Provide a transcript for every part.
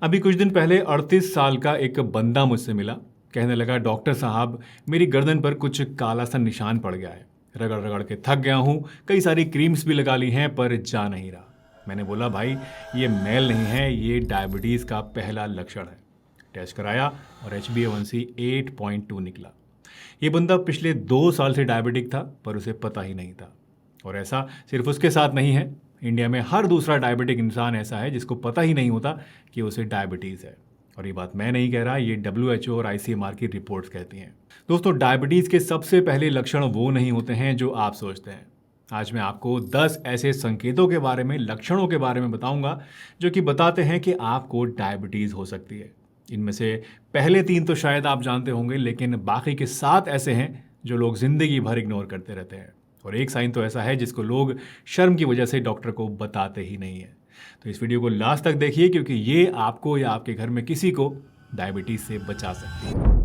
अभी कुछ दिन पहले 38 साल का एक बंदा मुझसे मिला। कहने लगा, डॉक्टर साहब, मेरी गर्दन पर कुछ काला सा निशान पड़ गया है। रगड़ रगड़ के थक गया हूँ, कई सारी क्रीम्स भी लगा ली हैं पर जा नहीं रहा। मैंने बोला, भाई ये मैल नहीं है, ये डायबिटीज़ का पहला लक्षण है। टेस्ट कराया और HbA1c 8.2 निकला। ये बंदा पिछले 2 साल से डायबिटिक था पर उसे पता ही नहीं था। और ऐसा सिर्फ उसके साथ नहीं है, इंडिया में हर दूसरा डायबिटिक इंसान ऐसा है जिसको पता ही नहीं होता कि उसे डायबिटीज़ है। और ये बात मैं नहीं कह रहा, ये WHO और ICMR की रिपोर्ट्स कहती हैं। दोस्तों, डायबिटीज़ के सबसे पहले लक्षण वो नहीं होते हैं जो आप सोचते हैं। आज मैं आपको 10 ऐसे संकेतों के बारे में, लक्षणों के बारे में बताऊंगा जो कि बताते हैं कि आपको डायबिटीज़ हो सकती है। इनमें से पहले 3 तो शायद आप जानते होंगे, लेकिन बाकी के 7 ऐसे हैं जो लोग ज़िंदगी भर इग्नोर करते रहते हैं। और एक साइन तो ऐसा है जिसको लोग शर्म की वजह से डॉक्टर को बताते ही नहीं है। तो इस वीडियो को लास्ट तक देखिए, क्योंकि ये आपको या आपके घर में किसी को डायबिटीज़ से बचा सकती है।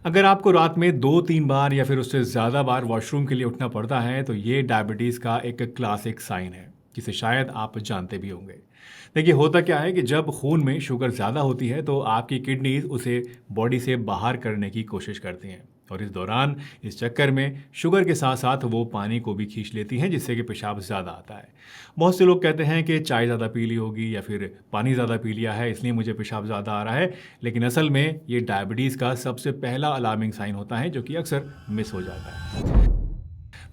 अगर आपको रात में 2-3 बार या फिर उससे ज़्यादा बार वॉशरूम के लिए उठना पड़ता है तो ये डायबिटीज़ का एक क्लासिक साइन है, जिसे शायद आप जानते भी होंगे। देखिए, होता क्या है कि जब खून में शुगर ज़्यादा होती है तो आपकी किडनीज उसे बॉडी से बाहर करने की कोशिश करती हैं। और इस दौरान, इस चक्कर में शुगर के साथ साथ वो पानी को भी खींच लेती हैं, जिससे कि पेशाब ज़्यादा आता है। बहुत से लोग कहते हैं कि चाय ज़्यादा पी ली होगी या फिर पानी ज़्यादा पी लिया है, इसलिए मुझे पेशाब ज़्यादा आ रहा है। लेकिन असल में ये डायबिटीज़ का सबसे पहला अलार्मिंग साइन होता है, जो कि अक्सर मिस हो जाता है।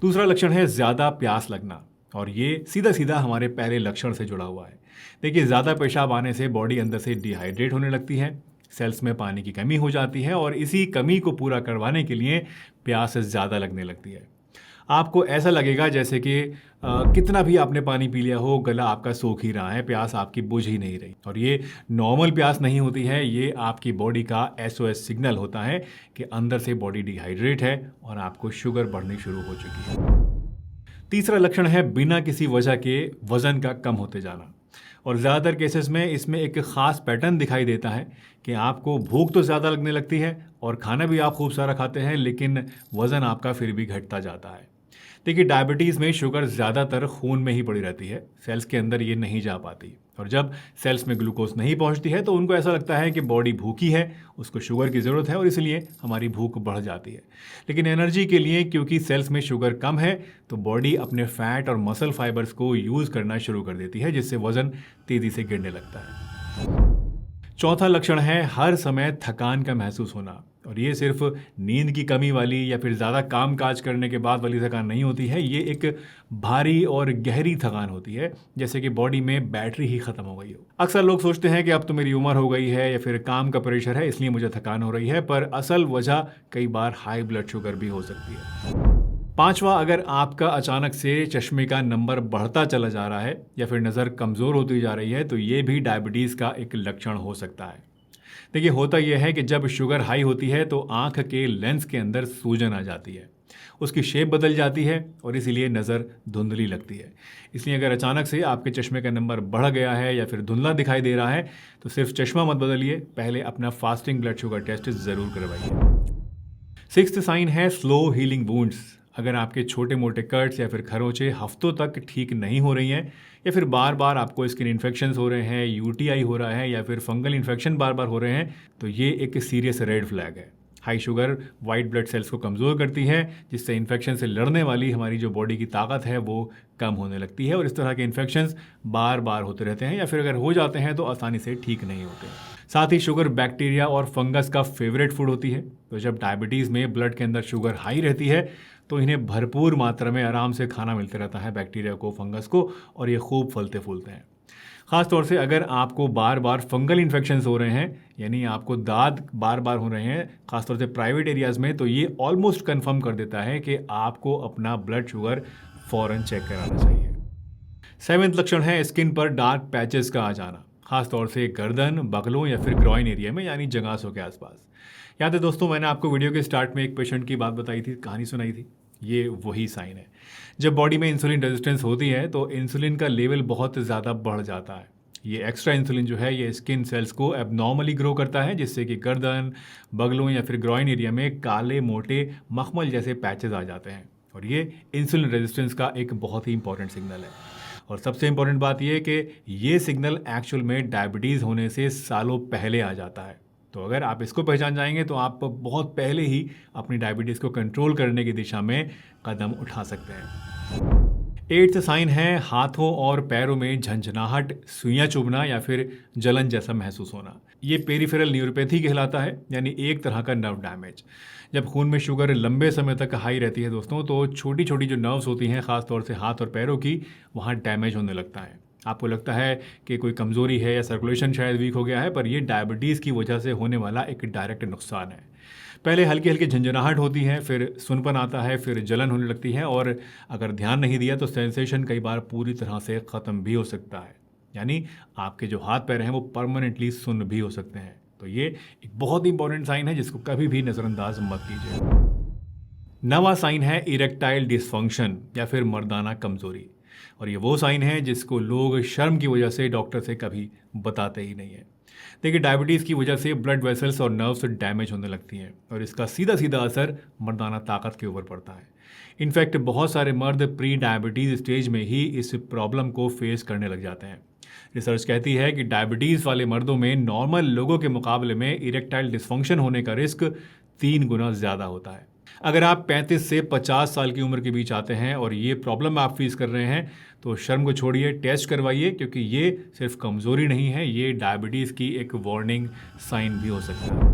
दूसरा लक्षण है ज़्यादा प्यास लगना, और ये सीधा सीधा हमारे पहले लक्षण से जुड़ा हुआ है। देखिए, ज़्यादा पेशाब आने से बॉडी अंदर से डिहाइड्रेट होने लगती है, सेल्स में पानी की कमी हो जाती है और इसी कमी को पूरा करवाने के लिए प्यास ज़्यादा लगने लगती है। आपको ऐसा लगेगा जैसे कि कितना भी आपने पानी पी लिया हो, गला आपका सूख ही रहा है, प्यास आपकी बुझ ही नहीं रही। और ये नॉर्मल प्यास नहीं होती है, ये आपकी बॉडी का SOS सिग्नल होता है कि अंदर से बॉडी डिहाइड्रेट है और आपको शुगर बढ़नी शुरू हो चुकी है। तीसरा लक्षण है बिना किसी वजह के वजन का कम होते जाना। और ज़्यादातर केसेस में इसमें एक ख़ास पैटर्न दिखाई देता है कि आपको भूख तो ज़्यादा लगने लगती है और खाना भी आप खूब सारा खाते हैं, लेकिन वज़न आपका फिर भी घटता जाता है। देखिए, डायबिटीज़ में शुगर ज़्यादातर खून में ही पड़ी रहती है, सेल्स के अंदर ये नहीं जा पाती। और जब सेल्स में ग्लूकोज नहीं पहुंचती है तो उनको ऐसा लगता है कि बॉडी भूखी है, उसको शुगर की ज़रूरत है और इसलिए हमारी भूख बढ़ जाती है। लेकिन एनर्जी के लिए, क्योंकि सेल्स में शुगर कम है, तो बॉडी अपने फैट और मसल फाइबर्स को यूज़ करना शुरू कर देती है, जिससे वज़न तेज़ी से गिरने लगता है। चौथा लक्षण है हर समय थकान का महसूस होना। और ये सिर्फ नींद की कमी वाली या फिर ज़्यादा काम काज करने के बाद वाली थकान नहीं होती है, ये एक भारी और गहरी थकान होती है, जैसे कि बॉडी में बैटरी ही ख़त्म हो गई हो। अक्सर लोग सोचते हैं कि अब तो मेरी उम्र हो गई है या फिर काम का प्रेशर है, इसलिए मुझे थकान हो रही है, पर असल वजह कई बार हाई ब्लड शुगर भी हो सकती है। पांचवा, अगर आपका अचानक से चश्मे का नंबर बढ़ता चला जा रहा है या फिर नज़र कमज़ोर होती जा रही है, तो ये भी डायबिटीज़ का एक लक्षण हो सकता है। देखिए, होता यह है कि जब शुगर हाई होती है तो आंख के लेंस के अंदर सूजन आ जाती है, उसकी शेप बदल जाती है और इसीलिए नज़र धुंधली लगती है। इसलिए अगर अचानक से आपके चश्मे का नंबर बढ़ गया है या फिर धुंधला दिखाई दे रहा है तो सिर्फ चश्मा मत बदलिए, पहले अपना फास्टिंग ब्लड शुगर टेस्ट ज़रूर करवाइए। सिक्स्थ साइन है स्लो हीलिंग वुंड्स। अगर आपके छोटे मोटे कट्स या फिर खरोंचे हफ्तों तक ठीक नहीं हो रही हैं, या फिर बार बार आपको स्किन इन्फेक्शंस हो रहे हैं, UTI हो रहा है या फिर फंगल इन्फेक्शन बार बार हो रहे हैं, तो ये एक सीरियस रेड फ्लैग है। High sugar white blood cells को कमज़ोर करती है, जिससे इन्फेक्शन से लड़ने वाली हमारी जो बॉडी की ताकत है वो कम होने लगती है और इस तरह के इन्फेक्शंस बार बार होते रहते हैं या फिर अगर हो जाते हैं तो आसानी से ठीक नहीं होते। साथ ही शुगर बैक्टीरिया और फंगस का फेवरेट फूड होती है, तो जब डायबिटीज़ में ब्लड के अंदर शुगर हाई रहती है तो इन्हें भरपूर मात्रा में आराम से खाना मिलते रहता है बैक्टीरिया को, फंगस को, और ये खूब फलते फूलते हैं। ख़ास तौर से अगर आपको बार बार फंगल इन्फेक्शंस हो रहे हैं, यानी आपको दाद बार बार हो रहे हैं, खासतौर से प्राइवेट एरियाज़ में, तो ये ऑलमोस्ट कंफर्म कर देता है कि आपको अपना ब्लड शुगर फ़ौरन चेक कराना चाहिए। सेवेंथ लक्षण है स्किन पर डार्क पैचेस का आ जाना, खासतौर से गर्दन, बगलों या फिर ग्रॉइन एरिया में, यानी जगासों के आसपास। याद है दोस्तों, मैंने आपको वीडियो के स्टार्ट में एक पेशेंट की बात बताई थी, कहानी सुनाई थी। ये वही साइन है। जब बॉडी में इंसुलिन रेजिस्टेंस होती है तो इंसुलिन का लेवल बहुत ज़्यादा बढ़ जाता है। ये एक्स्ट्रा इंसुलिन जो है ये स्किन सेल्स को एबनॉर्मली ग्रो करता है, जिससे कि गर्दन, बगलों या फिर ग्रॉइन एरिया में काले मोटे मखमल जैसे पैचेस आ जाते हैं। और ये इंसुलिन रेजिस्टेंस का एक बहुत ही इंपॉर्टेंट सिग्नल है। और सबसे इम्पोर्टेंट बात यह है कि ये सिग्नल एक्चुअल में डायबिटीज़ होने से सालों पहले आ जाता है। तो अगर आप इसको पहचान जाएंगे तो आप बहुत पहले ही अपनी डायबिटीज़ को कंट्रोल करने की दिशा में कदम उठा सकते हैं। 8th साइन है हाथों और पैरों में झंझनाहट, सुइयां चुभना या फिर जलन जैसा महसूस होना। ये पेरिफेरल न्यूरोपैथी कहलाता है, यानी एक तरह का नर्व डैमेज। जब खून में शुगर लंबे समय तक हाई रहती है दोस्तों, तो छोटी छोटी जो नर्व्स होती हैं, खासतौर से हाथ और पैरों की, वहाँ डैमेज होने लगता है। आपको लगता है कि कोई कमज़ोरी है या सर्कुलेशन शायद वीक हो गया है, पर यह डायबिटीज़ की वजह से होने वाला एक डायरेक्ट नुकसान है। पहले हल्की हल्की झंझनाहट होती है, फिर सुनपन आता है, फिर जलन होने लगती है और अगर ध्यान नहीं दिया तो सेंसेशन कई बार पूरी तरह से ख़त्म भी हो सकता है। यानी आपके जो हाथ पैर हैं वो परमानेंटली सुन्न भी हो सकते हैं। तो ये एक बहुत इंपॉर्टेंट साइन है जिसको कभी भी नज़रअंदाज मत कीजिए। 9वां साइन है इरेक्टाइल डिसफंक्शन या फिर मर्दाना कमज़ोरी। और ये वो साइन है जिसको लोग शर्म की वजह से डॉक्टर से कभी बताते ही नहीं है। देखिए, डायबिटीज़ की वजह से ब्लड वेसल्स और नर्व्स डैमेज होने लगती हैं और इसका सीधा सीधा असर मर्दाना ताकत के ऊपर पड़ता है। इनफैक्ट बहुत सारे मर्द प्री डायबिटीज़ स्टेज में ही इस प्रॉब्लम को फेस करने लग जाते हैं। रिसर्च कहती है कि डायबिटीज़ वाले मर्दों में नॉर्मल लोगों के मुकाबले में इरेक्टाइल डिसफंक्शन होने का रिस्क 3 गुना ज़्यादा होता है। अगर आप 35 से 50 साल की उम्र के बीच आते हैं और ये प्रॉब्लम आप फेस कर रहे हैं तो शर्म को छोड़िए, टेस्ट करवाइए, क्योंकि ये सिर्फ कमज़ोरी नहीं है, ये डायबिटीज़ की एक वार्निंग साइन भी हो सकता है।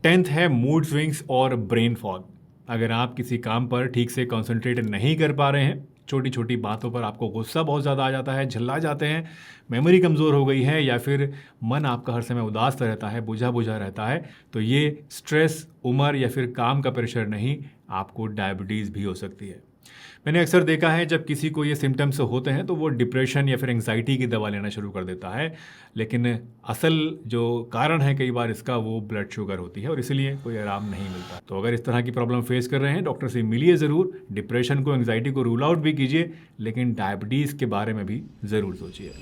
10th है मूड स्विंग्स और ब्रेन फॉग। अगर आप किसी काम पर ठीक से कंसंट्रेट नहीं कर पा रहे हैं, छोटी छोटी बातों पर आपको गुस्सा बहुत ज़्यादा आ जाता है, झल्ला जाते हैं, मेमोरी कमज़ोर हो गई है या फिर मन आपका हर समय उदास रहता है, बुझा बुझा रहता है, तो ये स्ट्रेस, उम्र या फिर काम का प्रेशर नहीं, आपको डायबिटीज़ भी हो सकती है। मैंने अक्सर देखा है जब किसी को ये सिम्टम्स होते हैं तो वो डिप्रेशन या फिर एंग्जाइटी की दवा लेना शुरू कर देता है, लेकिन असल जो कारण है कई बार इसका वो ब्लड शुगर होती है और इसीलिए कोई आराम नहीं मिलता। तो अगर इस तरह की प्रॉब्लम फेस कर रहे हैं, डॉक्टर से मिलिए ज़रूर, डिप्रेशन को, एंग्जाइटी को रूल आउट भी कीजिए, लेकिन डायबिटीज़ के बारे में भी ज़रूर सोचिए।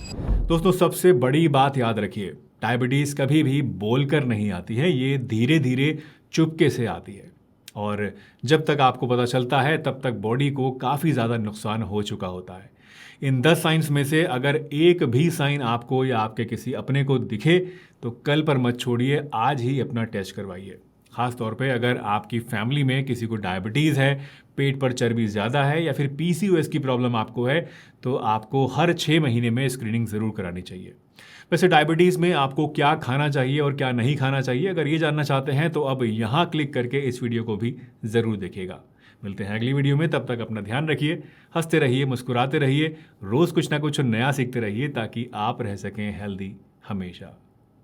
दोस्तों, सबसे बड़ी बात याद रखिए, डायबिटीज़ कभी भी बोलकर नहीं आती है, ये धीरे धीरे चुपके से आती है और जब तक आपको पता चलता है तब तक बॉडी को काफ़ी ज़्यादा नुकसान हो चुका होता है। इन 10 साइंस में से अगर एक भी साइन आपको या आपके किसी अपने को दिखे तो कल पर मत छोड़िए, आज ही अपना टेस्ट करवाइए। ख़ास तौर पे अगर आपकी फैमिली में किसी को डायबिटीज़ है, पेट पर चर्बी ज़्यादा है या फिर PCOS की प्रॉब्लम आपको है, तो आपको हर 6 महीने में स्क्रीनिंग ज़रूर करानी चाहिए। वैसे डायबिटीज़ में आपको क्या खाना चाहिए और क्या नहीं खाना चाहिए, अगर ये जानना चाहते हैं तो अब यहाँ क्लिक करके इस वीडियो को भी ज़रूर देखिएगा। मिलते हैं अगली वीडियो में, तब तक अपना ध्यान रखिए, हंसते रहिए, मुस्कुराते रहिए, रोज़ कुछ ना कुछ नया सीखते रहिए ताकि आप रह सकें हेल्दी हमेशा।